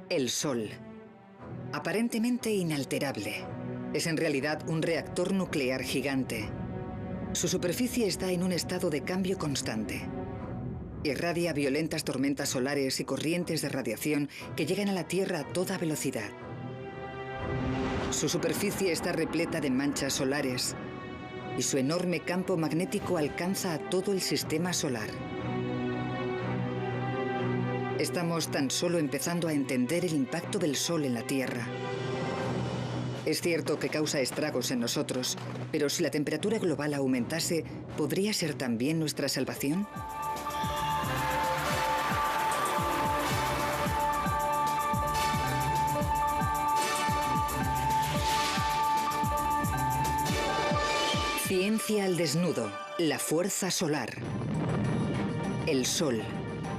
El Sol. Aparentemente inalterable. Es en realidad un reactor nuclear gigante. Su superficie está en un estado de cambio constante. Irradia violentas tormentas solares y corrientes de radiación que llegan a la Tierra a toda velocidad. Su superficie está repleta de manchas solares y su enorme campo magnético alcanza a todo el sistema solar. Estamos tan solo empezando a entender el impacto del Sol en la Tierra. Es cierto que causa estragos en nosotros, pero si la temperatura global aumentase, ¿podría ser también nuestra salvación? Ciencia al desnudo, la fuerza solar. El Sol,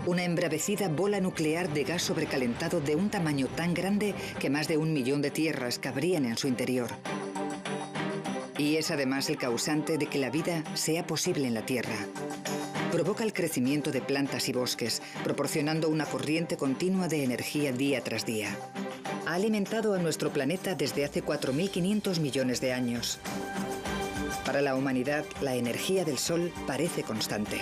una embravecida bola nuclear de gas sobrecalentado de un tamaño tan grande que más de 1 millón de tierras cabrían en su interior. Y es además el causante de que la vida sea posible en la Tierra. Provoca el crecimiento de plantas y bosques, proporcionando una corriente continua de energía día tras día. Ha alimentado a nuestro planeta desde hace 4.500 millones de años. Para la humanidad, la energía del Sol parece constante.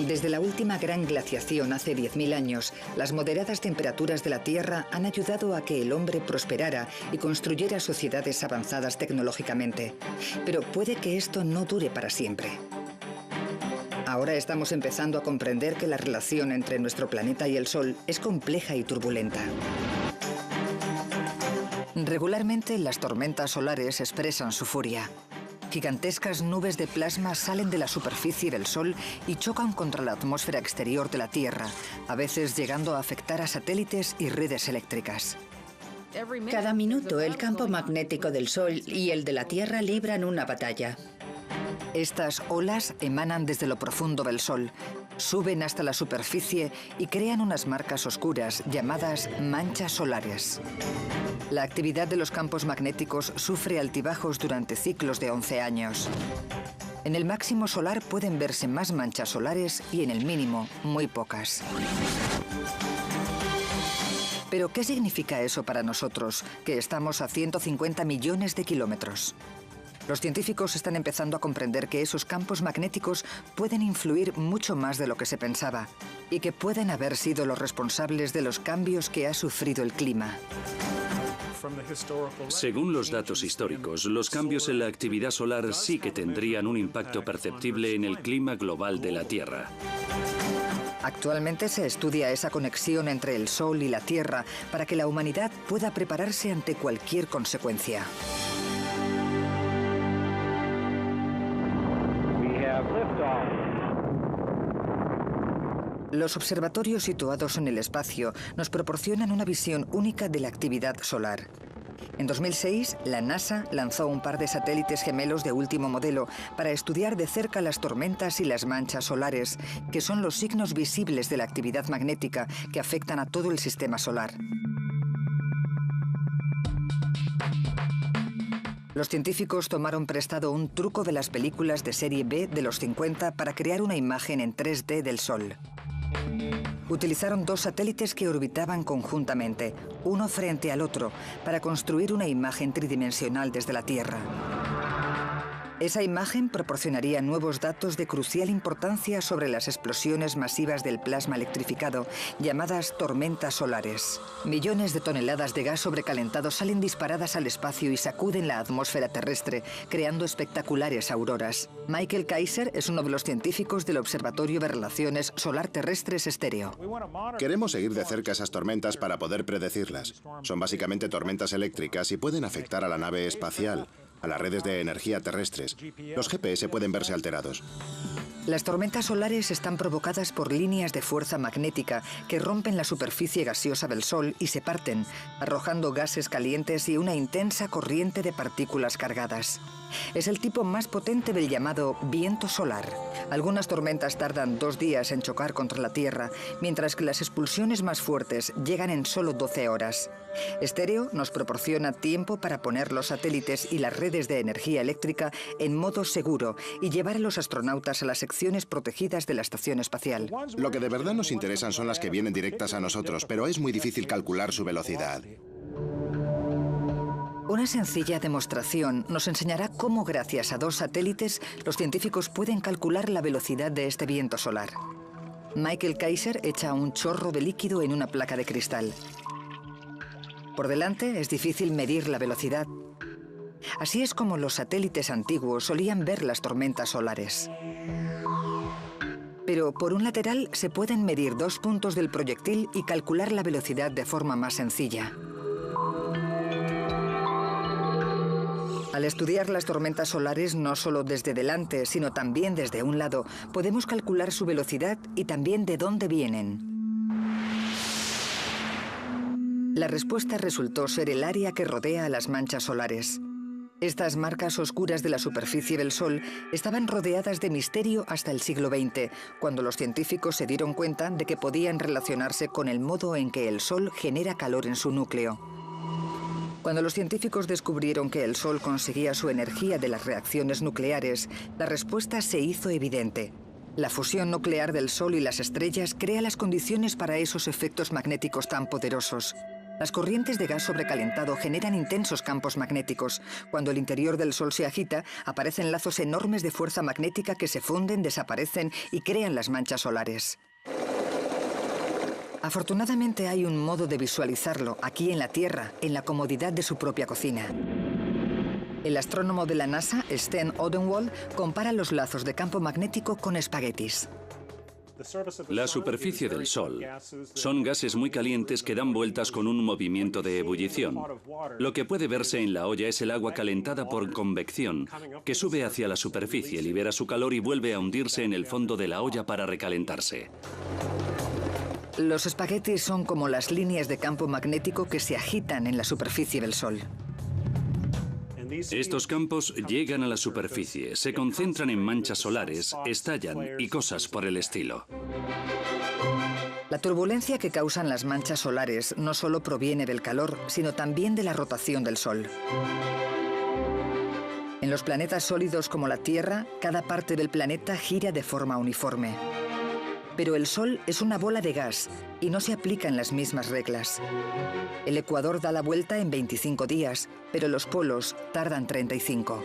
Desde la última gran glaciación hace 10.000 años, las moderadas temperaturas de la Tierra han ayudado a que el hombre prosperara y construyera sociedades avanzadas tecnológicamente. Pero puede que esto no dure para siempre. Ahora estamos empezando a comprender que la relación entre nuestro planeta y el Sol es compleja y turbulenta. Regularmente, las tormentas solares expresan su furia. Gigantescas nubes de plasma salen de la superficie del Sol y chocan contra la atmósfera exterior de la Tierra, a veces llegando a afectar a satélites y redes eléctricas. Cada minuto, el campo magnético del Sol y el de la Tierra libran una batalla. Estas olas emanan desde lo profundo del Sol, suben hasta la superficie y crean unas marcas oscuras llamadas manchas solares. La actividad de los campos magnéticos sufre altibajos durante ciclos de 11 años. En el máximo solar pueden verse más manchas solares y en el mínimo, muy pocas. Pero, ¿qué significa eso para nosotros, que estamos a 150 millones de kilómetros? Los científicos están empezando a comprender que esos campos magnéticos pueden influir mucho más de lo que se pensaba y que pueden haber sido los responsables de los cambios que ha sufrido el clima. Según los datos históricos, los cambios en la actividad solar sí que tendrían un impacto perceptible en el clima global de la Tierra. Actualmente se estudia esa conexión entre el Sol y la Tierra para que la humanidad pueda prepararse ante cualquier consecuencia. Los observatorios situados en el espacio nos proporcionan una visión única de la actividad solar. En 2006, la NASA lanzó un par de satélites gemelos de último modelo para estudiar de cerca las tormentas y las manchas solares, que son los signos visibles de la actividad magnética que afectan a todo el sistema solar. Los científicos tomaron prestado un truco de las películas de serie B de los 50 para crear una imagen en 3D del Sol. Utilizaron 2 satélites que orbitaban conjuntamente, uno frente al otro, para construir una imagen tridimensional desde la Tierra. Esa imagen proporcionaría nuevos datos de crucial importancia sobre las explosiones masivas del plasma electrificado, llamadas tormentas solares. Millones de toneladas de gas sobrecalentado salen disparadas al espacio y sacuden la atmósfera terrestre, creando espectaculares auroras. Michael Kaiser es uno de los científicos del Observatorio de Relaciones Solar Terrestres Estéreo. Queremos seguir de cerca esas tormentas para poder predecirlas. Son básicamente tormentas eléctricas y pueden afectar a la nave espacial, a las redes de energía terrestres. Los GPS pueden verse alterados. Las tormentas solares están provocadas por líneas de fuerza magnética que rompen la superficie gaseosa del Sol y se parten, arrojando gases calientes y una intensa corriente de partículas cargadas. Es el tipo más potente del llamado viento solar. Algunas tormentas tardan 2 días en chocar contra la Tierra, mientras que las expulsiones más fuertes llegan en solo 12 horas. Estéreo nos proporciona tiempo para poner los satélites y las redes de energía eléctrica en modo seguro y llevar a los astronautas a la sección secciones protegidas de la estación espacial. Lo que de verdad nos interesan son las que vienen directas a nosotros, pero es muy difícil calcular su velocidad. Una sencilla demostración nos enseñará cómo, gracias a 2 satélites, los científicos pueden calcular la velocidad de este viento solar. Michael Kaiser echa un chorro de líquido en una placa de cristal. Por delante es difícil medir la velocidad. Así es como los satélites antiguos solían ver las tormentas solares. Pero por un lateral se pueden medir 2 puntos del proyectil y calcular la velocidad de forma más sencilla. Al estudiar las tormentas solares no solo desde delante, sino también desde un lado, podemos calcular su velocidad y también de dónde vienen. La respuesta resultó ser el área que rodea a las manchas solares. Estas marcas oscuras de la superficie del Sol estaban rodeadas de misterio hasta el siglo XX, cuando los científicos se dieron cuenta de que podían relacionarse con el modo en que el Sol genera calor en su núcleo. Cuando los científicos descubrieron que el Sol conseguía su energía de las reacciones nucleares, la respuesta se hizo evidente. La fusión nuclear del Sol y las estrellas crea las condiciones para esos efectos magnéticos tan poderosos. Las corrientes de gas sobrecalentado generan intensos campos magnéticos. Cuando el interior del Sol se agita, aparecen lazos enormes de fuerza magnética que se funden, desaparecen y crean las manchas solares. Afortunadamente hay un modo de visualizarlo aquí en la Tierra, en la comodidad de su propia cocina. El astrónomo de la NASA, Sten Odenwald, compara los lazos de campo magnético con espaguetis. La superficie del Sol son gases muy calientes que dan vueltas con un movimiento de ebullición. Lo que puede verse en la olla es el agua calentada por convección, que sube hacia la superficie, libera su calor y vuelve a hundirse en el fondo de la olla para recalentarse. Los espaguetis son como las líneas de campo magnético que se agitan en la superficie del Sol. Estos campos llegan a la superficie, se concentran en manchas solares, estallan y cosas por el estilo. La turbulencia que causan las manchas solares no solo proviene del calor, sino también de la rotación del Sol. En los planetas sólidos como la Tierra, cada parte del planeta gira de forma uniforme. Pero el Sol es una bola de gas y no se aplican las mismas reglas. El ecuador da la vuelta en 25 días, pero los polos tardan 35.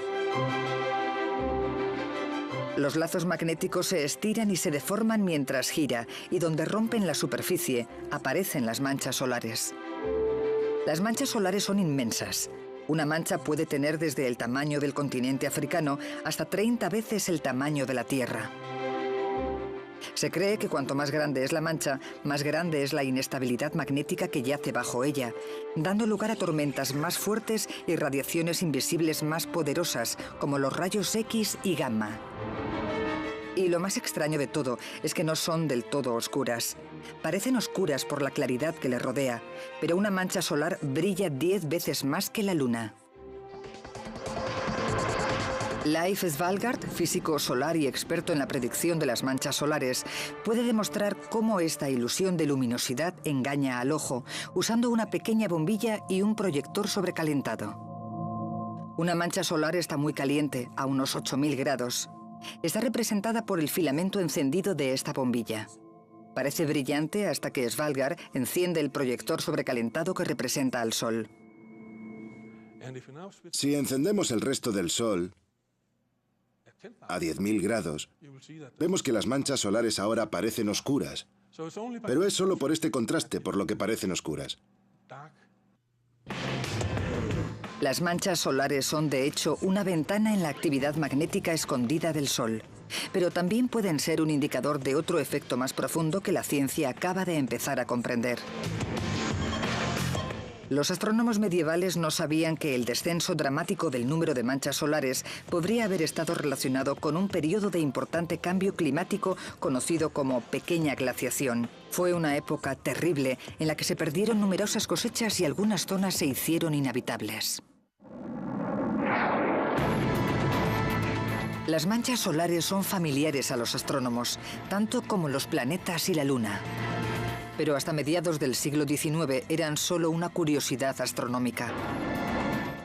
Los lazos magnéticos se estiran y se deforman mientras gira, y donde rompen la superficie, aparecen las manchas solares. Las manchas solares son inmensas. Una mancha puede tener desde el tamaño del continente africano hasta 30 veces el tamaño de la Tierra. Se cree que cuanto más grande es la mancha, más grande es la inestabilidad magnética que yace bajo ella, dando lugar a tormentas más fuertes y radiaciones invisibles más poderosas, como los rayos X y gamma. Y lo más extraño de todo es que no son del todo oscuras. Parecen oscuras por la claridad que le rodea, pero una mancha solar brilla 10 veces más que la Luna. Leif Svalgaard, físico solar y experto en la predicción de las manchas solares, puede demostrar cómo esta ilusión de luminosidad engaña al ojo, usando una pequeña bombilla y un proyector sobrecalentado. Una mancha solar está muy caliente, a unos 8000 grados. Está representada por el filamento encendido de esta bombilla. Parece brillante hasta que Svalgaard enciende el proyector sobrecalentado que representa al Sol. Si encendemos el resto del Sol a 10.000 grados, vemos que las manchas solares ahora parecen oscuras. Pero es solo por este contraste por lo que parecen oscuras. Las manchas solares son, de hecho, una ventana en la actividad magnética escondida del Sol. Pero también pueden ser un indicador de otro efecto más profundo que la ciencia acaba de empezar a comprender. Los astrónomos medievales no sabían que el descenso dramático del número de manchas solares podría haber estado relacionado con un periodo de importante cambio climático conocido como pequeña glaciación. Fue una época terrible en la que se perdieron numerosas cosechas y algunas zonas se hicieron inhabitables. Las manchas solares son familiares a los astrónomos, tanto como los planetas y la Luna. Pero hasta mediados del siglo XIX eran solo una curiosidad astronómica.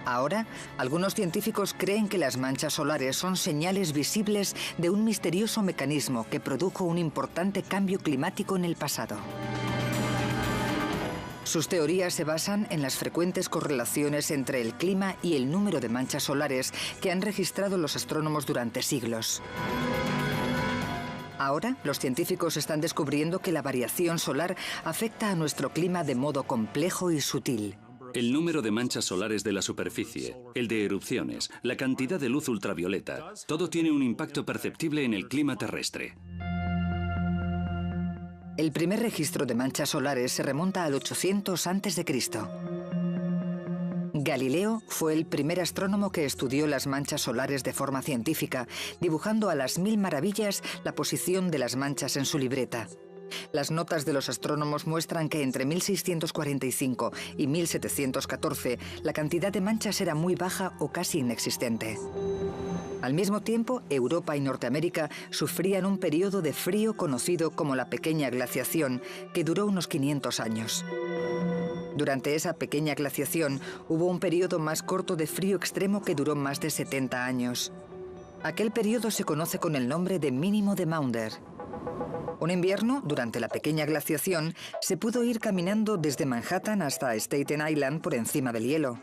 Ahora, algunos científicos creen que las manchas solares son señales visibles de un misterioso mecanismo que produjo un importante cambio climático en el pasado. Sus teorías se basan en las frecuentes correlaciones entre el clima y el número de manchas solares que han registrado los astrónomos durante siglos. Ahora, los científicos están descubriendo que la variación solar afecta a nuestro clima de modo complejo y sutil. El número de manchas solares de la superficie, el de erupciones, la cantidad de luz ultravioleta, todo tiene un impacto perceptible en el clima terrestre. El primer registro de manchas solares se remonta al 800 a.C. Galileo fue el primer astrónomo que estudió las manchas solares de forma científica, dibujando a las mil maravillas la posición de las manchas en su libreta. Las notas de los astrónomos muestran que entre 1645 y 1714 la cantidad de manchas era muy baja o casi inexistente. Al mismo tiempo, Europa y Norteamérica sufrían un periodo de frío conocido como la Pequeña Glaciación, que duró unos 500 años. Durante esa pequeña glaciación hubo un periodo más corto de frío extremo que duró más de 70 años. Aquel periodo se conoce con el nombre de mínimo de Maunder. Un invierno, durante la pequeña glaciación, se pudo ir caminando desde Manhattan hasta Staten Island por encima del hielo.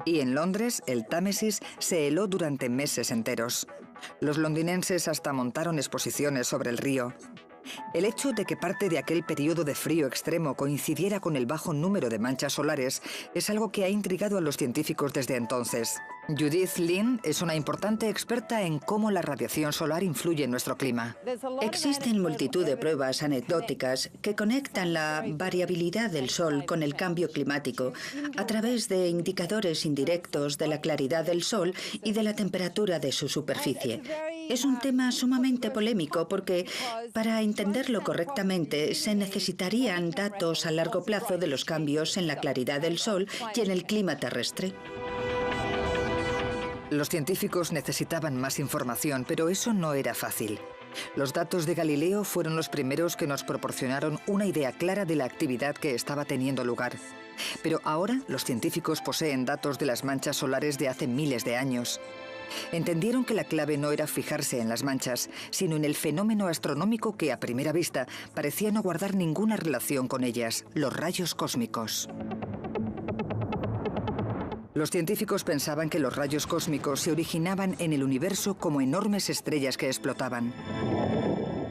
Y en Londres, el Támesis se heló durante meses enteros. Los londinenses hasta montaron exposiciones sobre el río. El hecho de que parte de aquel periodo de frío extremo coincidiera con el bajo número de manchas solares es algo que ha intrigado a los científicos desde entonces. Judith Lynn es una importante experta en cómo la radiación solar influye en nuestro clima. Existen multitud de pruebas anecdóticas que conectan la variabilidad del Sol con el cambio climático a través de indicadores indirectos de la claridad del Sol y de la temperatura de su superficie. Es un tema sumamente polémico porque, para entenderlo correctamente, se necesitarían datos a largo plazo de los cambios en la claridad del Sol y en el clima terrestre. Los científicos necesitaban más información, pero eso no era fácil. Los datos de Galileo fueron los primeros que nos proporcionaron una idea clara de la actividad que estaba teniendo lugar. Pero ahora los científicos poseen datos de las manchas solares de hace miles de años. Entendieron que la clave no era fijarse en las manchas, sino en el fenómeno astronómico que a primera vista parecía no guardar ninguna relación con ellas, los rayos cósmicos. Los científicos pensaban que los rayos cósmicos se originaban en el universo como enormes estrellas que explotaban.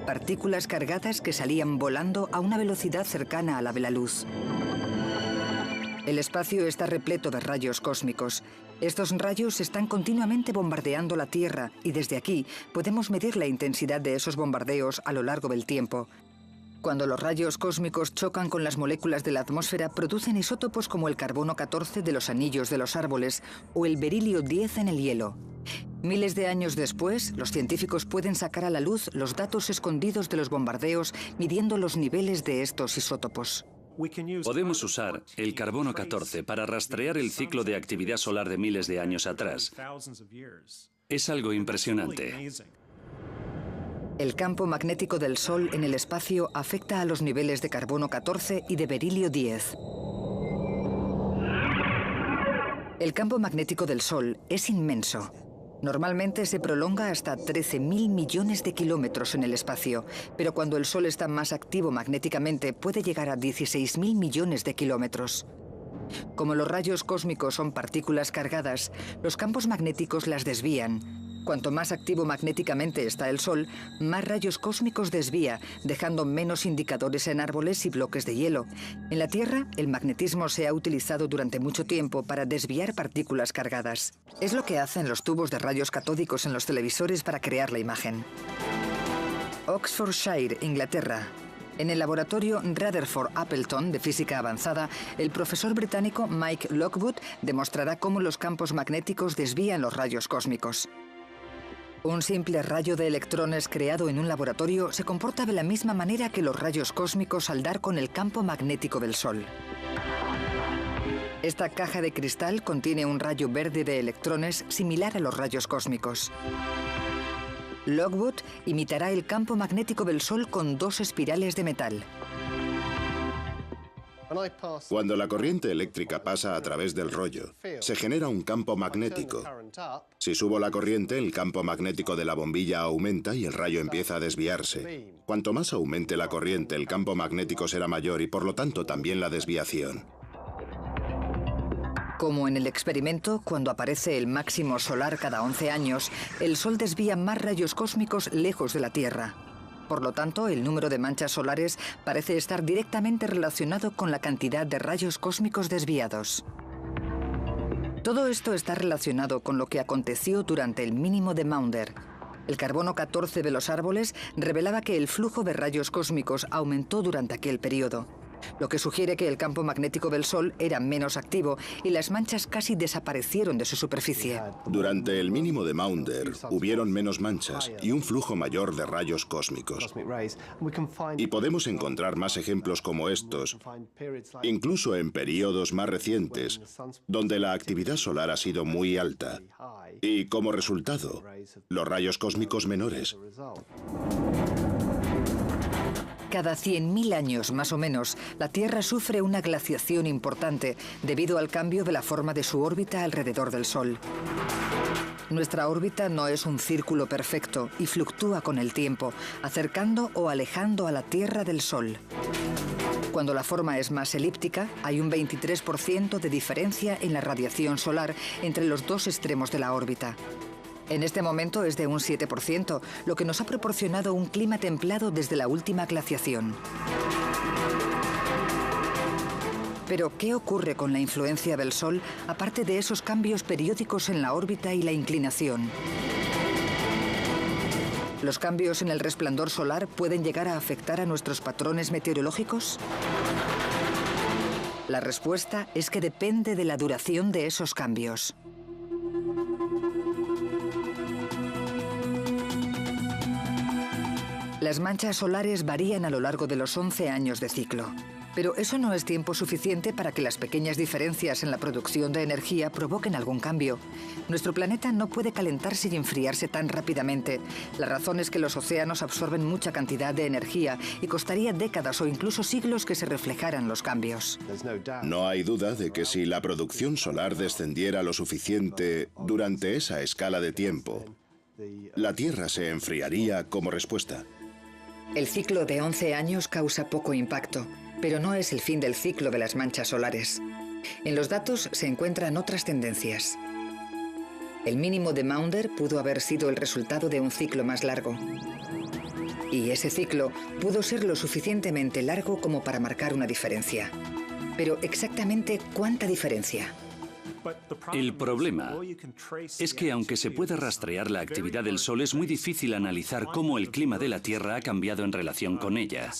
Partículas cargadas que salían volando a una velocidad cercana a la de la luz. El espacio está repleto de rayos cósmicos. Estos rayos están continuamente bombardeando la Tierra y desde aquí podemos medir la intensidad de esos bombardeos a lo largo del tiempo. Cuando los rayos cósmicos chocan con las moléculas de la atmósfera, producen isótopos como el carbono 14 de los anillos de los árboles o el berilio 10 en el hielo. Miles de años después, los científicos pueden sacar a la luz los datos escondidos de los bombardeos midiendo los niveles de estos isótopos. Podemos usar el carbono 14 para rastrear el ciclo de actividad solar de miles de años atrás. Es algo impresionante. El campo magnético del Sol en el espacio afecta a los niveles de carbono 14 y de berilio 10. El campo magnético del Sol es inmenso. Normalmente se prolonga hasta 13.000 millones de kilómetros en el espacio, pero cuando el Sol está más activo magnéticamente puede llegar a 16.000 millones de kilómetros. Como los rayos cósmicos son partículas cargadas, los campos magnéticos las desvían. Cuanto más activo magnéticamente está el Sol, más rayos cósmicos desvía, dejando menos indicadores en árboles y bloques de hielo. En la Tierra, el magnetismo se ha utilizado durante mucho tiempo para desviar partículas cargadas. Es lo que hacen los tubos de rayos catódicos en los televisores para crear la imagen. Oxfordshire, Inglaterra. En el laboratorio Rutherford Appleton de física avanzada, el profesor británico Mike Lockwood demostrará cómo los campos magnéticos desvían los rayos cósmicos. Un simple rayo de electrones creado en un laboratorio se comporta de la misma manera que los rayos cósmicos al dar con el campo magnético del Sol. Esta caja de cristal contiene un rayo verde de electrones similar a los rayos cósmicos. Lockwood imitará el campo magnético del Sol con dos espirales de metal. Cuando la corriente eléctrica pasa a través del rollo, se genera un campo magnético. Si subo la corriente, el campo magnético de la bombilla aumenta y el rayo empieza a desviarse. Cuanto más aumente la corriente, el campo magnético será mayor y por lo tanto también la desviación. Como en el experimento, cuando aparece el máximo solar cada 11 años, el Sol desvía más rayos cósmicos lejos de la Tierra. Por lo tanto, el número de manchas solares parece estar directamente relacionado con la cantidad de rayos cósmicos desviados. Todo esto está relacionado con lo que aconteció durante el mínimo de Maunder. El carbono 14 de los árboles revelaba que el flujo de rayos cósmicos aumentó durante aquel periodo, lo que sugiere que el campo magnético del Sol era menos activo y las manchas casi desaparecieron de su superficie. Durante el mínimo de Maunder hubieron menos manchas y un flujo mayor de rayos cósmicos. Y podemos encontrar más ejemplos como estos, incluso en periodos más recientes, donde la actividad solar ha sido muy alta y, como resultado, los rayos cósmicos menores. Cada 100.000 años, más o menos, la Tierra sufre una glaciación importante debido al cambio de la forma de su órbita alrededor del Sol. Nuestra órbita no es un círculo perfecto y fluctúa con el tiempo, acercando o alejando a la Tierra del Sol. Cuando la forma es más elíptica, hay un 23% de diferencia en la radiación solar entre los dos extremos de la órbita. En este momento es de un 7%, lo que nos ha proporcionado un clima templado desde la última glaciación. Pero, ¿qué ocurre con la influencia del Sol, aparte de esos cambios periódicos en la órbita y la inclinación? ¿Los cambios en el resplandor solar pueden llegar a afectar a nuestros patrones meteorológicos? La respuesta es que depende de la duración de esos cambios. Las manchas solares varían a lo largo de los 11 años de ciclo. Pero eso no es tiempo suficiente para que las pequeñas diferencias en la producción de energía provoquen algún cambio. Nuestro planeta no puede calentarse y enfriarse tan rápidamente. La razón es que los océanos absorben mucha cantidad de energía y costaría décadas o incluso siglos que se reflejaran los cambios. No hay duda de que si la producción solar descendiera lo suficiente durante esa escala de tiempo, la Tierra se enfriaría como respuesta. El ciclo de 11 años causa poco impacto, pero no es el fin del ciclo de las manchas solares. En los datos se encuentran otras tendencias. El mínimo de Maunder pudo haber sido el resultado de un ciclo más largo. Y ese ciclo pudo ser lo suficientemente largo como para marcar una diferencia. Pero exactamente ¿cuánta diferencia? El problema es que aunque se pueda rastrear la actividad del Sol, es muy difícil analizar cómo el clima de la Tierra ha cambiado en relación con ella.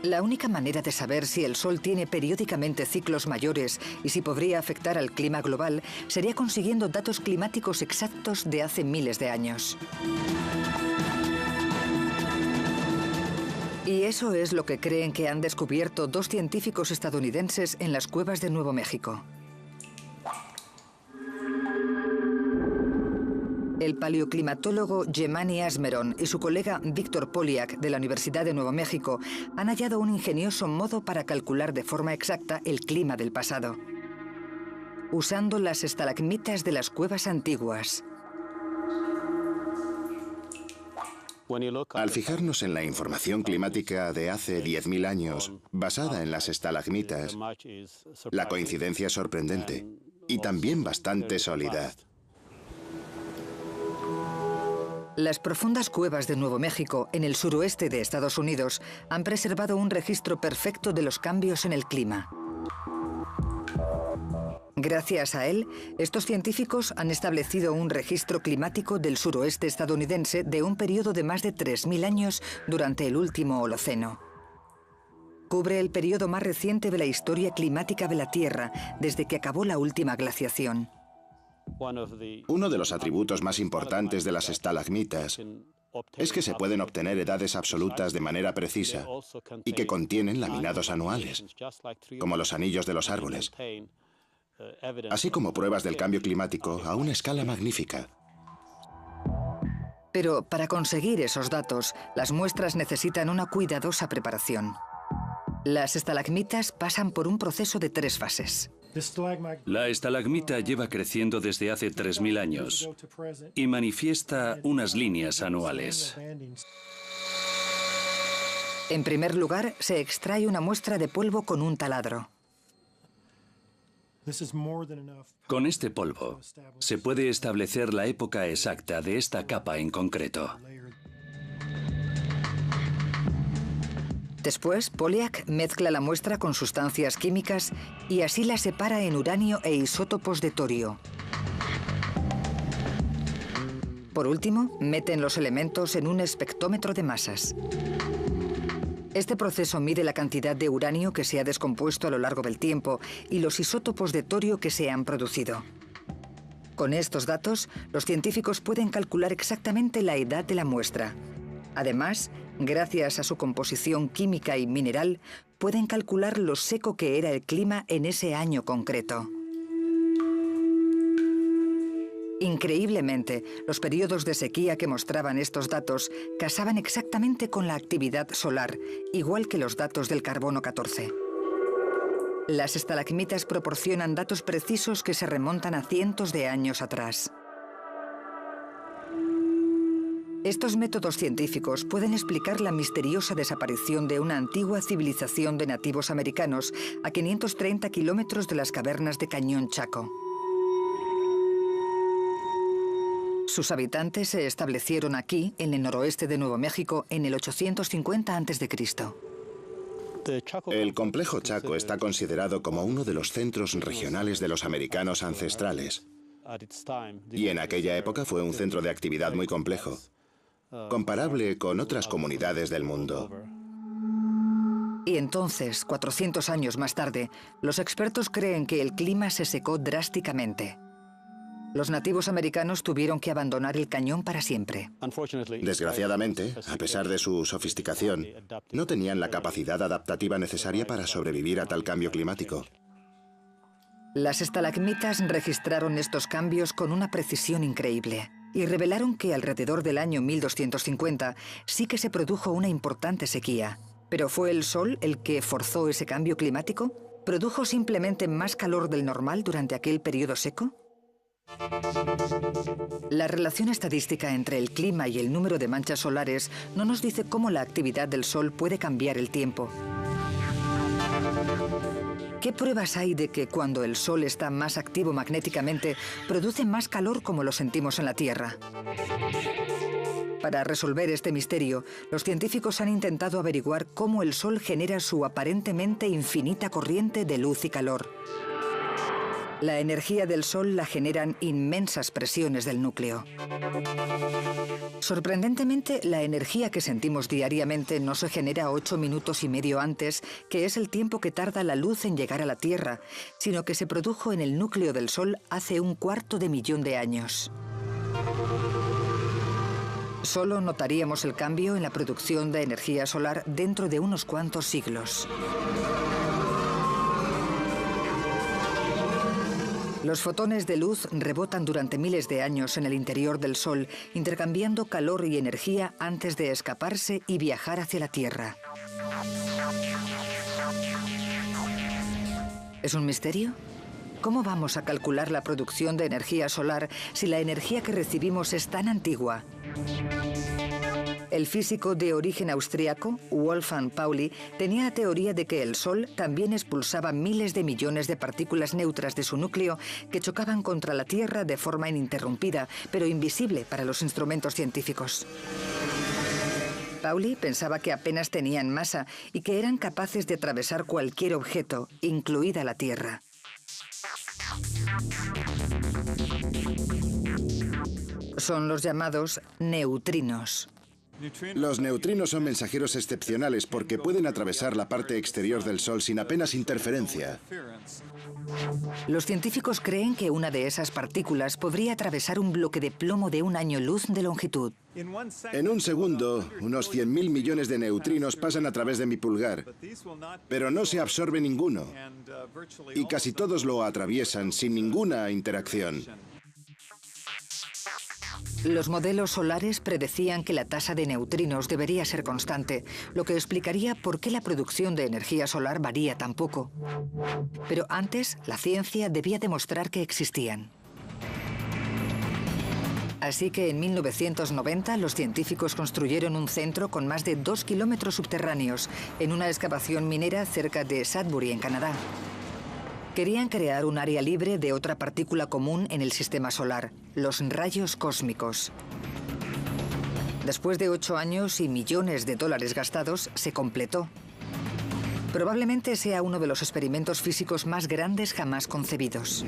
La única manera de saber si el Sol tiene periódicamente ciclos mayores y si podría afectar al clima global sería consiguiendo datos climáticos exactos de hace miles de años. Y eso es lo que creen que han descubierto dos científicos estadounidenses en las cuevas de Nuevo México. El paleoclimatólogo Yemani Asmeron y su colega Víctor Poliak de la Universidad de Nuevo México han hallado un ingenioso modo para calcular de forma exacta el clima del pasado, usando las estalagmitas de las cuevas antiguas. Al fijarnos en la información climática de hace 10.000 años, basada en las estalagmitas, la coincidencia es sorprendente y también bastante sólida. Las profundas cuevas de Nuevo México, en el suroeste de Estados Unidos, han preservado un registro perfecto de los cambios en el clima. Gracias a él, estos científicos han establecido un registro climático del suroeste estadounidense de un periodo de más de 3.000 años durante el último Holoceno. Cubre el periodo más reciente de la historia climática de la Tierra, desde que acabó la última glaciación. Uno de los atributos más importantes de las estalagmitas es que se pueden obtener edades absolutas de manera precisa y que contienen laminados anuales, como los anillos de los árboles, así como pruebas del cambio climático a una escala magnífica. Pero para conseguir esos datos, las muestras necesitan una cuidadosa preparación. Las estalagmitas pasan por un proceso de 3 fases. La estalagmita lleva creciendo desde hace 3000 años y manifiesta unas líneas anuales. En primer lugar, se extrae una muestra de polvo con un taladro. Con este polvo se puede establecer la época exacta de esta capa en concreto. Después, Poliak mezcla la muestra con sustancias químicas y así la separa en uranio e isótopos de torio. Por último, meten los elementos en un espectrómetro de masas. Este proceso mide la cantidad de uranio que se ha descompuesto a lo largo del tiempo y los isótopos de torio que se han producido. Con estos datos, los científicos pueden calcular exactamente la edad de la muestra. Además, gracias a su composición química y mineral, pueden calcular lo seco que era el clima en ese año concreto. Increíblemente, los periodos de sequía que mostraban estos datos casaban exactamente con la actividad solar, igual que los datos del carbono 14. Las estalagmitas proporcionan datos precisos que se remontan a cientos de años atrás. Estos métodos científicos pueden explicar la misteriosa desaparición de una antigua civilización de nativos americanos a 530 kilómetros de las cavernas de Cañón Chaco. Sus habitantes se establecieron aquí, en el noroeste de Nuevo México, en el 850 a.C. El complejo Chaco está considerado como uno de los centros regionales de los americanos ancestrales. Y en aquella época fue un centro de actividad muy complejo, comparable con otras comunidades del mundo. Y entonces, 400 años más tarde, los expertos creen que el clima se secó drásticamente. Los nativos americanos tuvieron que abandonar el cañón para siempre. Desgraciadamente, a pesar de su sofisticación, no tenían la capacidad adaptativa necesaria para sobrevivir a tal cambio climático. Las estalagmitas registraron estos cambios con una precisión increíble y revelaron que alrededor del año 1250 sí que se produjo una importante sequía. ¿Pero fue el Sol el que forzó ese cambio climático? ¿Produjo simplemente más calor del normal durante aquel periodo seco? La relación estadística entre el clima y el número de manchas solares no nos dice cómo la actividad del Sol puede cambiar el tiempo. ¿Qué pruebas hay de que cuando el Sol está más activo magnéticamente, produce más calor como lo sentimos en la Tierra? Para resolver este misterio, los científicos han intentado averiguar cómo el Sol genera su aparentemente infinita corriente de luz y calor. La energía del Sol la generan inmensas presiones del núcleo. Sorprendentemente, la energía que sentimos diariamente no se genera 8 minutos y medio antes, que es el tiempo que tarda la luz en llegar a la Tierra, sino que se produjo en el núcleo del Sol hace 250 000 años. Solo notaríamos el cambio en la producción de energía solar dentro de unos cuantos siglos. Los fotones de luz rebotan durante miles de años en el interior del Sol, intercambiando calor y energía antes de escaparse y viajar hacia la Tierra. ¿Es un misterio? ¿Cómo vamos a calcular la producción de energía solar si la energía que recibimos es tan antigua? El físico de origen austriaco, Wolfgang Pauli, tenía la teoría de que el Sol también expulsaba miles de millones de partículas neutras de su núcleo que chocaban contra la Tierra de forma ininterrumpida, pero invisible para los instrumentos científicos. Pauli pensaba que apenas tenían masa y que eran capaces de atravesar cualquier objeto, incluida la Tierra. Son los llamados neutrinos. Los neutrinos son mensajeros excepcionales porque pueden atravesar la parte exterior del Sol sin apenas interferencia. Los científicos creen que una de esas partículas podría atravesar un bloque de plomo de 1 año luz de longitud. En un segundo, unos 100.000 millones de neutrinos pasan a través de mi pulgar, pero no se absorbe ninguno, y casi todos lo atraviesan sin ninguna interacción. Los modelos solares predecían que la tasa de neutrinos debería ser constante, lo que explicaría por qué la producción de energía solar varía tan poco. Pero antes, la ciencia debía demostrar que existían. Así que en 1990 los científicos construyeron un centro con más de 2 kilómetros subterráneos en una excavación minera cerca de Sudbury, en Canadá. Querían crear un área libre de otra partícula común en el sistema solar, los rayos cósmicos. Después de 8 años y millones de dólares gastados, se completó. Probablemente sea uno de los experimentos físicos más grandes jamás concebidos.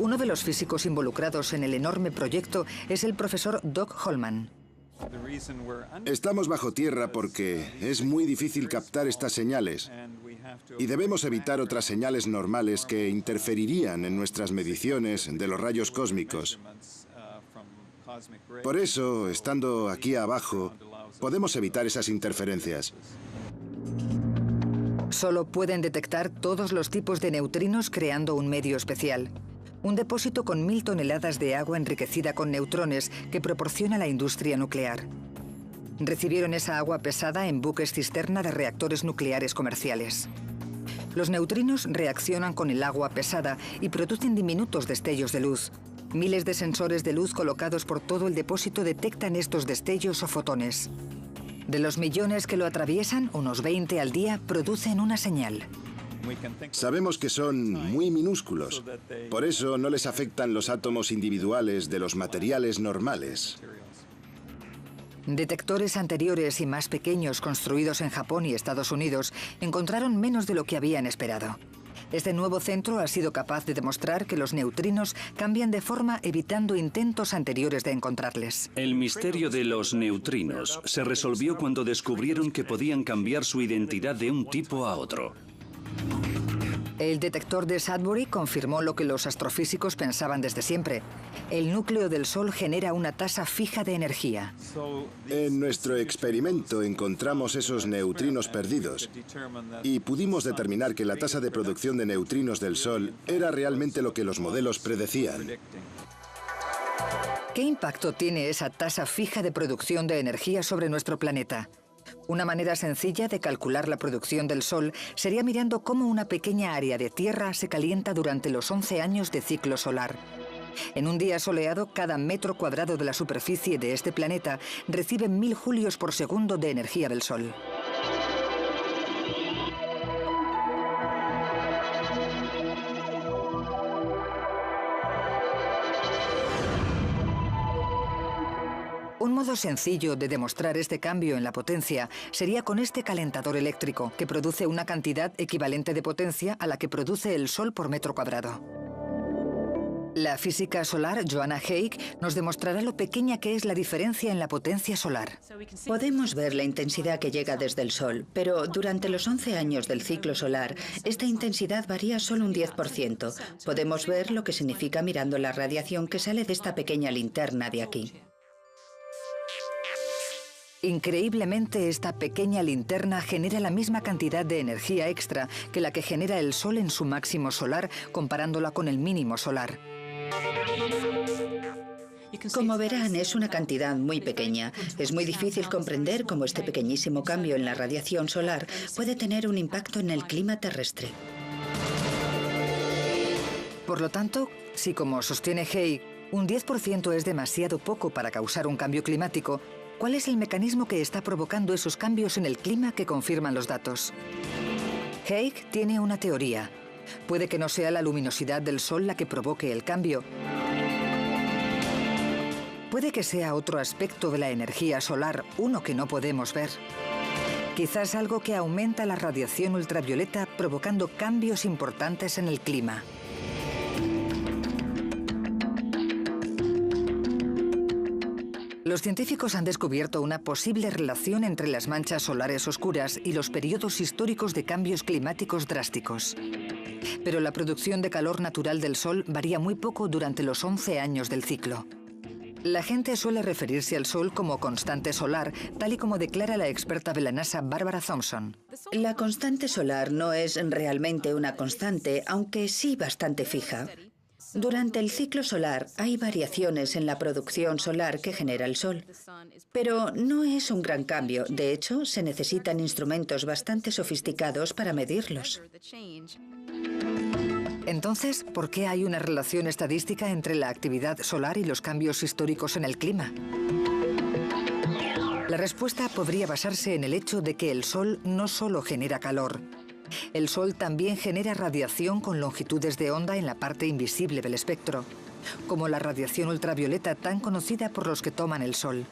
Uno de los físicos involucrados en el enorme proyecto es el profesor Doug Holman. Estamos bajo tierra porque es muy difícil captar estas señales y debemos evitar otras señales normales que interferirían en nuestras mediciones de los rayos cósmicos. Por eso, estando aquí abajo, podemos evitar esas interferencias. Solo pueden detectar todos los tipos de neutrinos creando un medio especial. Un depósito con 1000 toneladas de agua enriquecida con neutrones que proporciona la industria nuclear. Recibieron esa agua pesada en buques cisterna de reactores nucleares comerciales. Los neutrinos reaccionan con el agua pesada y producen diminutos destellos de luz. Miles de sensores de luz colocados por todo el depósito detectan estos destellos o fotones. De los millones que lo atraviesan, unos 20 al día producen una señal. Sabemos que son muy minúsculos, por eso no les afectan los átomos individuales de los materiales normales. Detectores anteriores y más pequeños construidos en Japón y Estados Unidos encontraron menos de lo que habían esperado. Este nuevo centro ha sido capaz de demostrar que los neutrinos cambian de forma evitando intentos anteriores de encontrarles. El misterio de los neutrinos se resolvió cuando descubrieron que podían cambiar su identidad de un tipo a otro. El detector de Sudbury confirmó lo que los astrofísicos pensaban desde siempre. El núcleo del Sol genera una tasa fija de energía. En nuestro experimento encontramos esos neutrinos perdidos y pudimos determinar que la tasa de producción de neutrinos del Sol era realmente lo que los modelos predecían. ¿Qué impacto tiene esa tasa fija de producción de energía sobre nuestro planeta? Una manera sencilla de calcular la producción del Sol sería mirando cómo una pequeña área de Tierra se calienta durante los 11 años de ciclo solar. En un día soleado, cada metro cuadrado de la superficie de este planeta recibe 1000 julios por segundo de energía del Sol. Un modo sencillo de demostrar este cambio en la potencia sería con este calentador eléctrico, que produce una cantidad equivalente de potencia a la que produce el Sol por metro cuadrado. La física solar Joanna Haigh nos demostrará lo pequeña que es la diferencia en la potencia solar. Podemos ver la intensidad que llega desde el Sol, pero durante los 11 años del ciclo solar, esta intensidad varía solo un 10%. Podemos ver lo que significa mirando la radiación que sale de esta pequeña linterna de aquí. Increíblemente, esta pequeña linterna genera la misma cantidad de energía extra que la que genera el Sol en su máximo solar, comparándola con el mínimo solar. Como verán, es una cantidad muy pequeña. Es muy difícil comprender cómo este pequeñísimo cambio en la radiación solar puede tener un impacto en el clima terrestre. Por lo tanto, si como sostiene Haigh, un 10% es demasiado poco para causar un cambio climático, ¿cuál es el mecanismo que está provocando esos cambios en el clima que confirman los datos? Haigh tiene una teoría. Puede que no sea la luminosidad del Sol la que provoque el cambio. Puede que sea otro aspecto de la energía solar, uno que no podemos ver. Quizás algo que aumenta la radiación ultravioleta, provocando cambios importantes en el clima. Los científicos han descubierto una posible relación entre las manchas solares oscuras y los periodos históricos de cambios climáticos drásticos. Pero la producción de calor natural del Sol varía muy poco durante los 11 años del ciclo. La gente suele referirse al Sol como constante solar, tal y como declara la experta de la NASA Barbara Thompson. La constante solar no es realmente una constante, aunque sí bastante fija. Durante el ciclo solar hay variaciones en la producción solar que genera el Sol. Pero no es un gran cambio. De hecho, se necesitan instrumentos bastante sofisticados para medirlos. Entonces, ¿por qué hay una relación estadística entre la actividad solar y los cambios históricos en el clima? La respuesta podría basarse en el hecho de que el Sol no solo genera calor. El Sol también genera radiación con longitudes de onda en la parte invisible del espectro, como la radiación ultravioleta tan conocida por los que toman el Sol.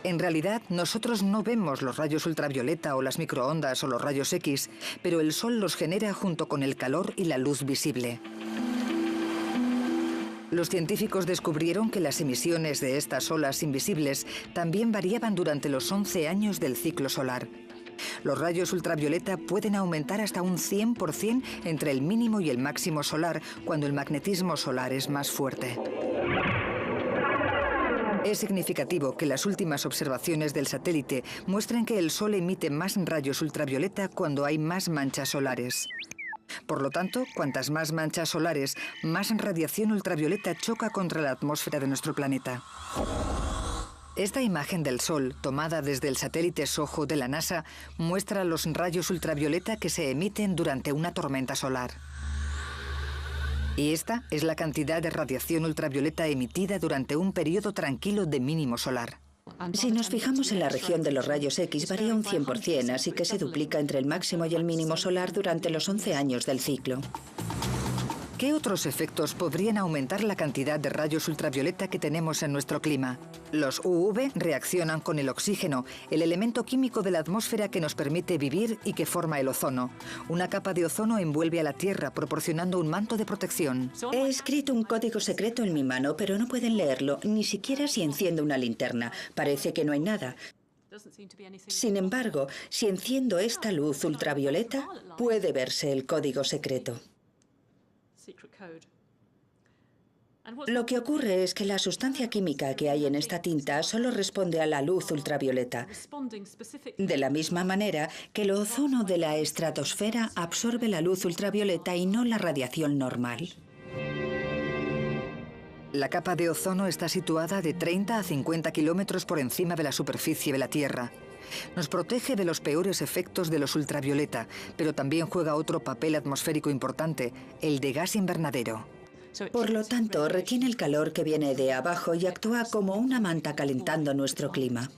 En realidad, nosotros no vemos los rayos ultravioleta o las microondas o los rayos X, pero el Sol los genera junto con el calor y la luz visible. Los científicos descubrieron que las emisiones de estas olas invisibles también variaban durante los 11 años del ciclo solar. Los rayos ultravioleta pueden aumentar hasta un 100% entre el mínimo y el máximo solar cuando el magnetismo solar es más fuerte. Es significativo que las últimas observaciones del satélite muestren que el Sol emite más rayos ultravioleta cuando hay más manchas solares. Por lo tanto, cuantas más manchas solares, más radiación ultravioleta choca contra la atmósfera de nuestro planeta. Esta imagen del Sol, tomada desde el satélite SOHO de la NASA, muestra los rayos ultravioleta que se emiten durante una tormenta solar. Y esta es la cantidad de radiación ultravioleta emitida durante un periodo tranquilo de mínimo solar. Si nos fijamos en la región de los rayos X, varía un 100%, así que se duplica entre el máximo y el mínimo solar durante los 11 años del ciclo. ¿Qué otros efectos podrían aumentar la cantidad de rayos ultravioleta que tenemos en nuestro clima? Los UV reaccionan con el oxígeno, el elemento químico de la atmósfera que nos permite vivir y que forma el ozono. Una capa de ozono envuelve a la Tierra, proporcionando un manto de protección. He escrito un código secreto en mi mano, pero no pueden leerlo, ni siquiera si enciendo una linterna. Parece que no hay nada. Sin embargo, si enciendo esta luz ultravioleta, puede verse el código secreto. Lo que ocurre es que la sustancia química que hay en esta tinta solo responde a la luz ultravioleta, de la misma manera que el ozono de la estratosfera absorbe la luz ultravioleta y no la radiación normal. La capa de ozono está situada de 30 a 50 kilómetros por encima de la superficie de la Tierra. Nos protege de los peores efectos de los ultravioleta, pero también juega otro papel atmosférico importante, el de gas invernadero. Por lo tanto, retiene el calor que viene de abajo y actúa como una manta calentando nuestro clima.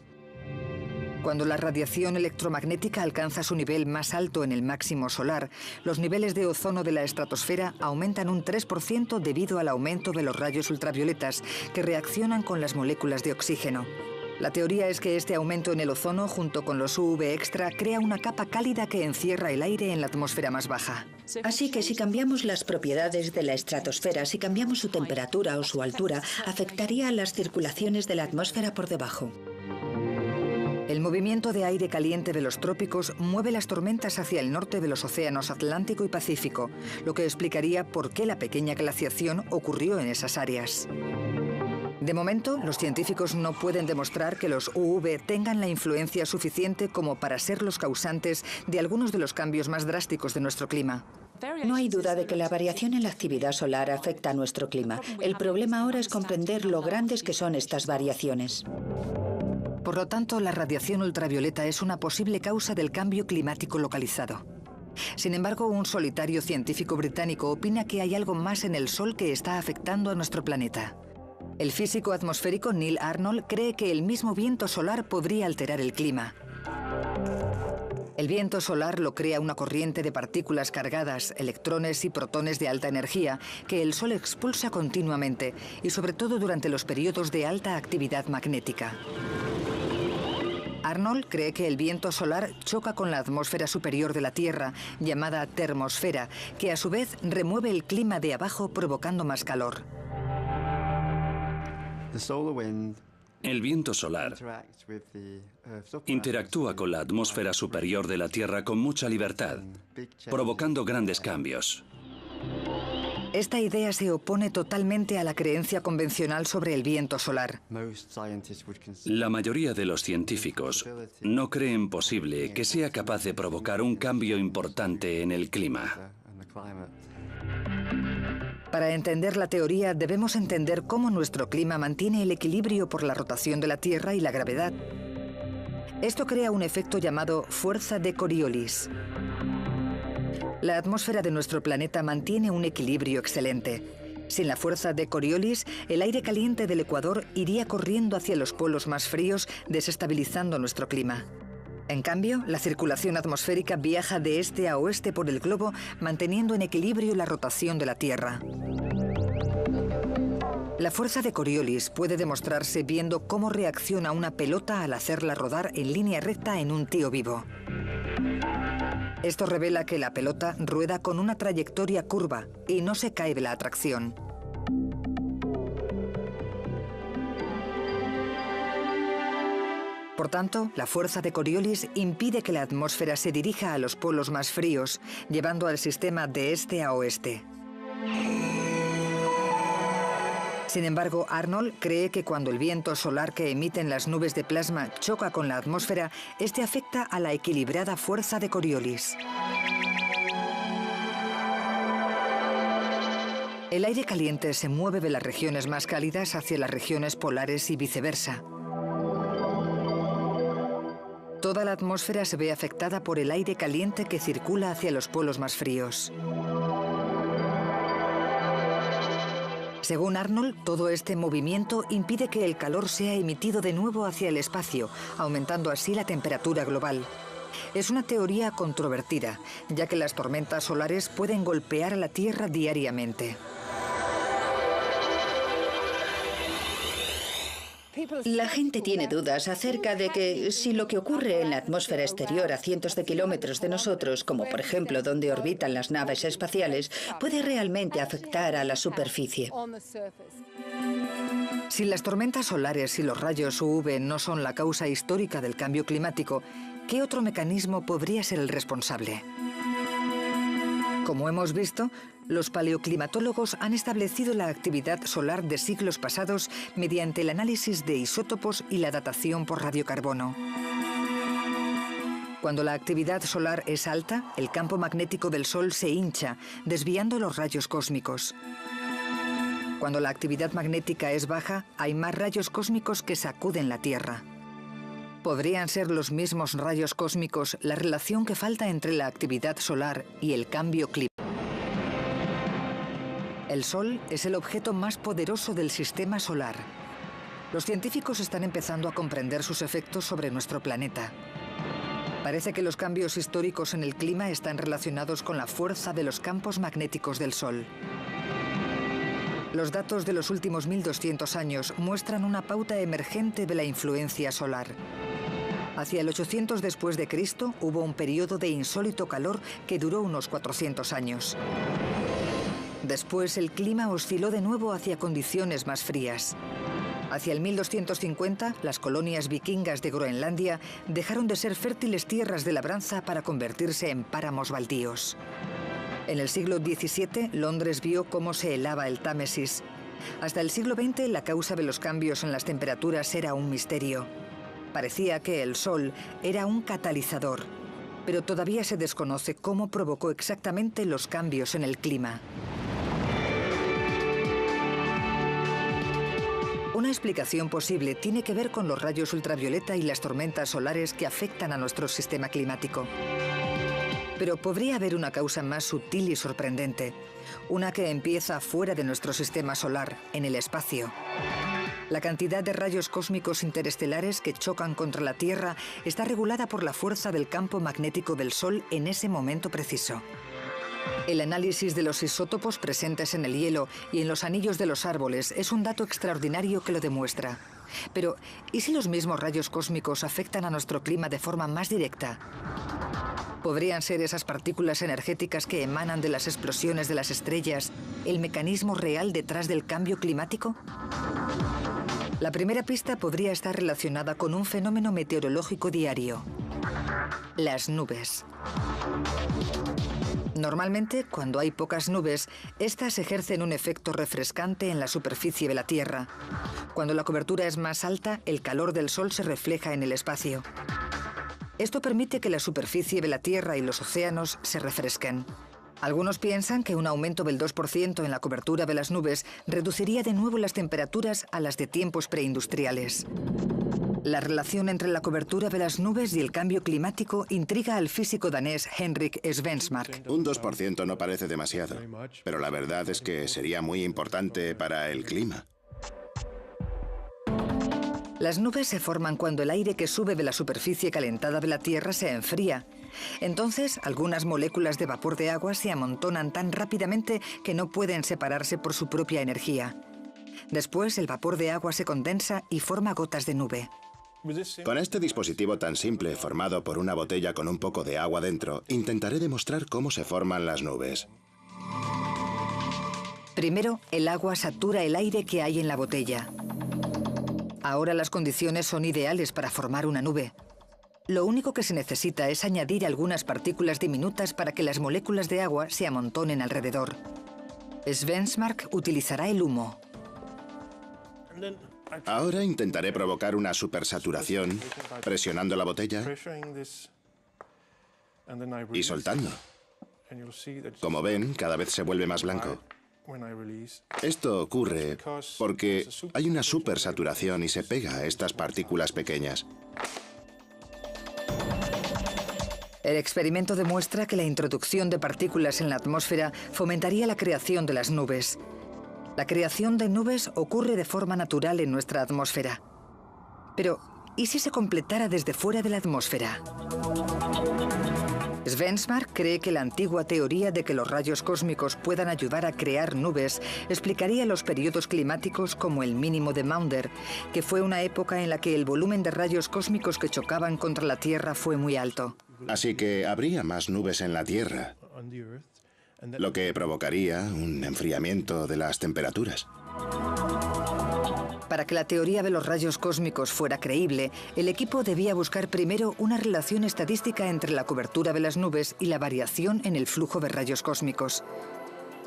Cuando la radiación electromagnética alcanza su nivel más alto en el máximo solar, los niveles de ozono de la estratosfera aumentan un 3% debido al aumento de los rayos ultravioletas que reaccionan con las moléculas de oxígeno. La teoría es que este aumento en el ozono, junto con los UV extra, crea una capa cálida que encierra el aire en la atmósfera más baja. Así que si cambiamos las propiedades de la estratosfera, si cambiamos su temperatura o su altura, afectaría a las circulaciones de la atmósfera por debajo. El movimiento de aire caliente de los trópicos mueve las tormentas hacia el norte de los océanos Atlántico y Pacífico, lo que explicaría por qué la pequeña glaciación ocurrió en esas áreas. De momento, los científicos no pueden demostrar que los UV tengan la influencia suficiente como para ser los causantes de algunos de los cambios más drásticos de nuestro clima. No hay duda de que la variación en la actividad solar afecta a nuestro clima. El problema ahora es comprender lo grandes que son estas variaciones. Por lo tanto, la radiación ultravioleta es una posible causa del cambio climático localizado. Sin embargo, un solitario científico británico opina que hay algo más en el Sol que está afectando a nuestro planeta. El físico atmosférico Neil Arnold cree que el mismo viento solar podría alterar el clima. El viento solar lo crea una corriente de partículas cargadas, electrones y protones de alta energía, que el Sol expulsa continuamente, y sobre todo durante los periodos de alta actividad magnética. Arnold cree que el viento solar choca con la atmósfera superior de la Tierra, llamada termosfera, que a su vez remueve el clima de abajo provocando más calor. El viento solar interactúa con la atmósfera superior de la Tierra con mucha libertad, provocando grandes cambios. Esta idea se opone totalmente a la creencia convencional sobre el viento solar. La mayoría de los científicos no creen posible que sea capaz de provocar un cambio importante en el clima. Para entender la teoría, debemos entender cómo nuestro clima mantiene el equilibrio por la rotación de la Tierra y la gravedad. Esto crea un efecto llamado fuerza de Coriolis. La atmósfera de nuestro planeta mantiene un equilibrio excelente. Sin la fuerza de Coriolis, el aire caliente del Ecuador iría corriendo hacia los polos más fríos, desestabilizando nuestro clima. En cambio, la circulación atmosférica viaja de este a oeste por el globo, manteniendo en equilibrio la rotación de la Tierra. La fuerza de Coriolis puede demostrarse viendo cómo reacciona una pelota al hacerla rodar en línea recta en un tío vivo. Esto revela que la pelota rueda con una trayectoria curva y no se cae de la atracción. Por tanto, la fuerza de Coriolis impide que la atmósfera se dirija a los polos más fríos, llevando al sistema de este a oeste. Sin embargo, Arnold cree que cuando el viento solar que emiten las nubes de plasma choca con la atmósfera, este afecta a la equilibrada fuerza de Coriolis. El aire caliente se mueve de las regiones más cálidas hacia las regiones polares y viceversa. Toda la atmósfera se ve afectada por el aire caliente que circula hacia los polos más fríos. Según Arnold, todo este movimiento impide que el calor sea emitido de nuevo hacia el espacio, aumentando así la temperatura global. Es una teoría controvertida, ya que las tormentas solares pueden golpear a la Tierra diariamente. La gente tiene dudas acerca de que si lo que ocurre en la atmósfera exterior a cientos de kilómetros de nosotros, como por ejemplo donde orbitan las naves espaciales, puede realmente afectar a la superficie. Si las tormentas solares y los rayos UV no son la causa histórica del cambio climático, ¿qué otro mecanismo podría ser el responsable? Como hemos visto, los paleoclimatólogos han establecido la actividad solar de siglos pasados mediante el análisis de isótopos y la datación por radiocarbono. Cuando la actividad solar es alta, el campo magnético del Sol se hincha, desviando los rayos cósmicos. Cuando la actividad magnética es baja, hay más rayos cósmicos que sacuden la Tierra. ¿Podrían ser los mismos rayos cósmicos la relación que falta entre la actividad solar y el cambio climático? El Sol es el objeto más poderoso del sistema solar. Los científicos están empezando a comprender sus efectos sobre nuestro planeta. Parece que los cambios históricos en el clima están relacionados con la fuerza de los campos magnéticos del Sol. Los datos de los últimos 1200 años muestran una pauta emergente de la influencia solar. Hacia el 800 después de Cristo hubo un periodo de insólito calor que duró unos 400 años. Después el clima osciló de nuevo hacia condiciones más frías. Hacia el 1250, las colonias vikingas de Groenlandia dejaron de ser fértiles tierras de labranza para convertirse en páramos baldíos. En el siglo XVII, Londres vio cómo se helaba el Támesis. Hasta el siglo XX, la causa de los cambios en las temperaturas era un misterio. Parecía que el Sol era un catalizador, pero todavía se desconoce cómo provocó exactamente los cambios en el clima. Una explicación posible tiene que ver con los rayos ultravioleta y las tormentas solares que afectan a nuestro sistema climático. Pero podría haber una causa más sutil y sorprendente, una que empieza fuera de nuestro sistema solar, en el espacio. La cantidad de rayos cósmicos interestelares que chocan contra la Tierra está regulada por la fuerza del campo magnético del Sol en ese momento preciso. El análisis de los isótopos presentes en el hielo y en los anillos de los árboles es un dato extraordinario que lo demuestra. Pero, ¿y si los mismos rayos cósmicos afectan a nuestro clima de forma más directa? ¿Podrían ser esas partículas energéticas que emanan de las explosiones de las estrellas el mecanismo real detrás del cambio climático? La primera pista podría estar relacionada con un fenómeno meteorológico diario: las nubes. Normalmente, cuando hay pocas nubes, estas ejercen un efecto refrescante en la superficie de la Tierra. Cuando la cobertura es más alta, el calor del Sol se refleja en el espacio. Esto permite que la superficie de la Tierra y los océanos se refresquen. Algunos piensan que un aumento del 2% en la cobertura de las nubes reduciría de nuevo las temperaturas a las de tiempos preindustriales. La relación entre la cobertura de las nubes y el cambio climático intriga al físico danés Henrik Svensmark. Un 2% no parece demasiado, pero la verdad es que sería muy importante para el clima. Las nubes se forman cuando el aire que sube de la superficie calentada de la Tierra se enfría. Entonces, algunas moléculas de vapor de agua se amontonan tan rápidamente que no pueden separarse por su propia energía. Después, el vapor de agua se condensa y forma gotas de nube. Con este dispositivo tan simple, formado por una botella con un poco de agua dentro, intentaré demostrar cómo se forman las nubes. Primero, el agua satura el aire que hay en la botella. Ahora las condiciones son ideales para formar una nube. Lo único que se necesita es añadir algunas partículas diminutas para que las moléculas de agua se amontonen alrededor. Svensmark utilizará el humo. Ahora intentaré provocar una supersaturación presionando la botella y soltando. Como ven, cada vez se vuelve más blanco. Esto ocurre porque hay una supersaturación y se pega a estas partículas pequeñas. El experimento demuestra que la introducción de partículas en la atmósfera fomentaría la creación de las nubes. La creación de nubes ocurre de forma natural en nuestra atmósfera. Pero, ¿y si se completara desde fuera de la atmósfera? Svensmark cree que la antigua teoría de que los rayos cósmicos puedan ayudar a crear nubes explicaría los periodos climáticos como el mínimo de Maunder, que fue una época en la que el volumen de rayos cósmicos que chocaban contra la Tierra fue muy alto. Así que habría más nubes en la Tierra, lo que provocaría un enfriamiento de las temperaturas. Para que la teoría de los rayos cósmicos fuera creíble, el equipo debía buscar primero una relación estadística entre la cobertura de las nubes y la variación en el flujo de rayos cósmicos.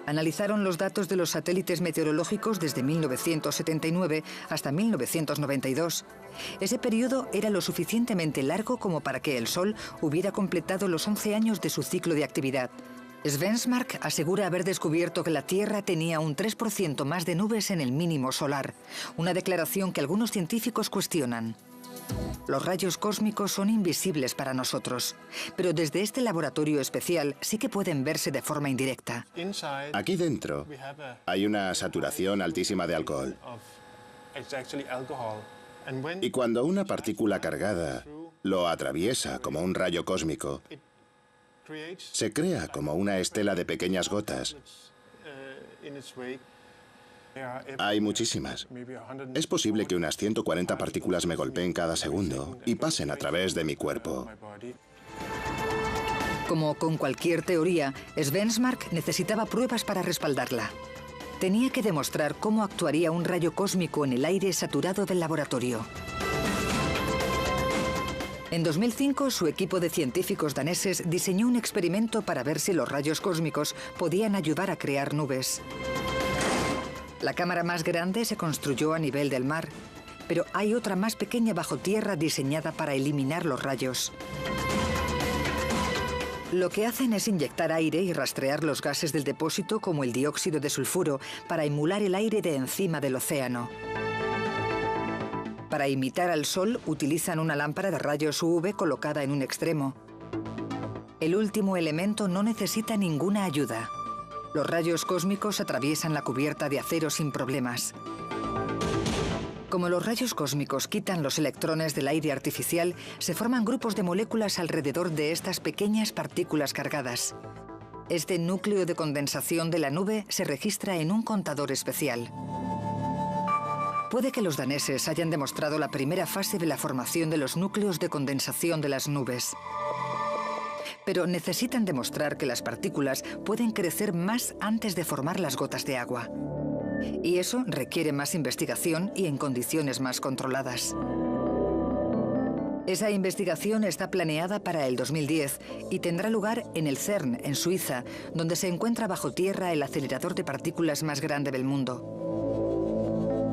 Analizaron los datos de los satélites meteorológicos desde 1979 hasta 1992. Ese periodo era lo suficientemente largo como para que el Sol hubiera completado los 11 años de su ciclo de actividad. Svensmark asegura haber descubierto que la Tierra tenía un 3% más de nubes en el mínimo solar, una declaración que algunos científicos cuestionan. Los rayos cósmicos son invisibles para nosotros, pero desde este laboratorio especial sí que pueden verse de forma indirecta. Aquí dentro hay una saturación altísima de alcohol. Y cuando una partícula cargada lo atraviesa como un rayo cósmico, se crea como una estela de pequeñas gotas. Hay muchísimas. Es posible que unas 140 partículas me golpeen cada segundo y pasen a través de mi cuerpo. Como con cualquier teoría, Svensmark necesitaba pruebas para respaldarla. Tenía que demostrar cómo actuaría un rayo cósmico en el aire saturado del laboratorio. En 2005, su equipo de científicos daneses diseñó un experimento para ver si los rayos cósmicos podían ayudar a crear nubes. La cámara más grande se construyó a nivel del mar, pero hay otra más pequeña bajo tierra diseñada para eliminar los rayos. Lo que hacen es inyectar aire y rastrear los gases del depósito como el dióxido de sulfuro para emular el aire de encima del océano. Para imitar al Sol, utilizan una lámpara de rayos UV colocada en un extremo. El último elemento no necesita ninguna ayuda. Los rayos cósmicos atraviesan la cubierta de acero sin problemas. Como los rayos cósmicos quitan los electrones del aire artificial, se forman grupos de moléculas alrededor de estas pequeñas partículas cargadas. Este núcleo de condensación de la nube se registra en un contador especial. Puede que los daneses hayan demostrado la primera fase de la formación de los núcleos de condensación de las nubes. Pero necesitan demostrar que las partículas pueden crecer más antes de formar las gotas de agua. Y eso requiere más investigación y en condiciones más controladas. Esa investigación está planeada para el 2010 y tendrá lugar en el CERN, en Suiza, donde se encuentra bajo tierra el acelerador de partículas más grande del mundo.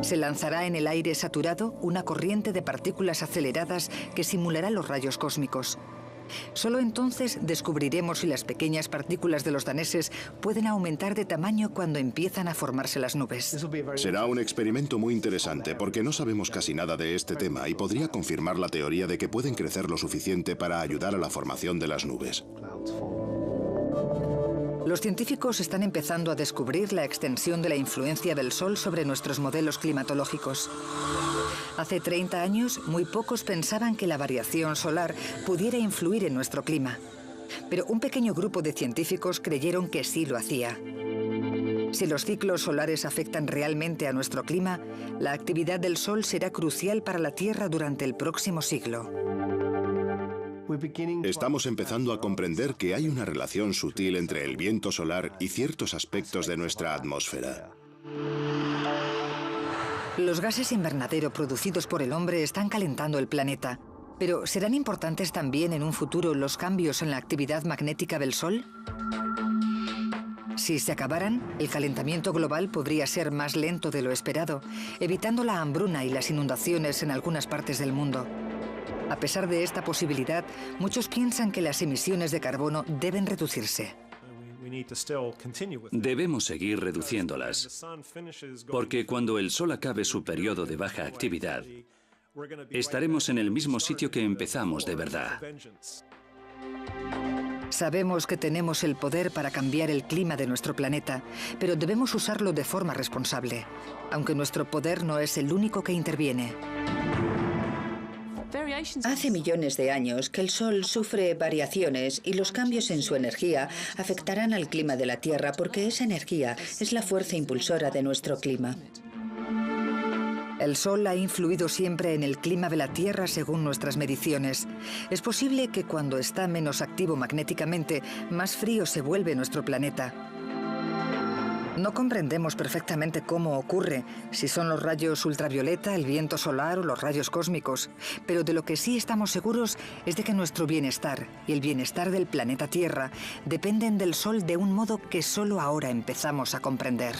Se lanzará en el aire saturado una corriente de partículas aceleradas que simulará los rayos cósmicos. Solo entonces descubriremos si las pequeñas partículas de los daneses pueden aumentar de tamaño cuando empiezan a formarse las nubes. Será un experimento muy interesante porque no sabemos casi nada de este tema y podría confirmar la teoría de que pueden crecer lo suficiente para ayudar a la formación de las nubes. Los científicos están empezando a descubrir la extensión de la influencia del Sol sobre nuestros modelos climatológicos. Hace 30 años, muy pocos pensaban que la variación solar pudiera influir en nuestro clima. Pero un pequeño grupo de científicos creyeron que sí lo hacía. Si los ciclos solares afectan realmente a nuestro clima, la actividad del Sol será crucial para la Tierra durante el próximo siglo. Estamos empezando a comprender que hay una relación sutil entre el viento solar y ciertos aspectos de nuestra atmósfera. Los gases invernadero producidos por el hombre están calentando el planeta. Pero ¿serán importantes también en un futuro los cambios en la actividad magnética del Sol? Si se acabaran, el calentamiento global podría ser más lento de lo esperado, evitando la hambruna y las inundaciones en algunas partes del mundo. A pesar de esta posibilidad, muchos piensan que las emisiones de carbono deben reducirse. Debemos seguir reduciéndolas, porque cuando el Sol acabe su periodo de baja actividad, estaremos en el mismo sitio que empezamos de verdad. Sabemos que tenemos el poder para cambiar el clima de nuestro planeta, pero debemos usarlo de forma responsable, aunque nuestro poder no es el único que interviene. Hace millones de años que el Sol sufre variaciones y los cambios en su energía afectarán al clima de la Tierra porque esa energía es la fuerza impulsora de nuestro clima. El Sol ha influido siempre en el clima de la Tierra según nuestras mediciones. Es posible que cuando está menos activo magnéticamente, más frío se vuelve nuestro planeta. No comprendemos perfectamente cómo ocurre, si son los rayos ultravioleta, el viento solar o los rayos cósmicos, pero de lo que sí estamos seguros es de que nuestro bienestar y el bienestar del planeta Tierra dependen del Sol de un modo que solo ahora empezamos a comprender.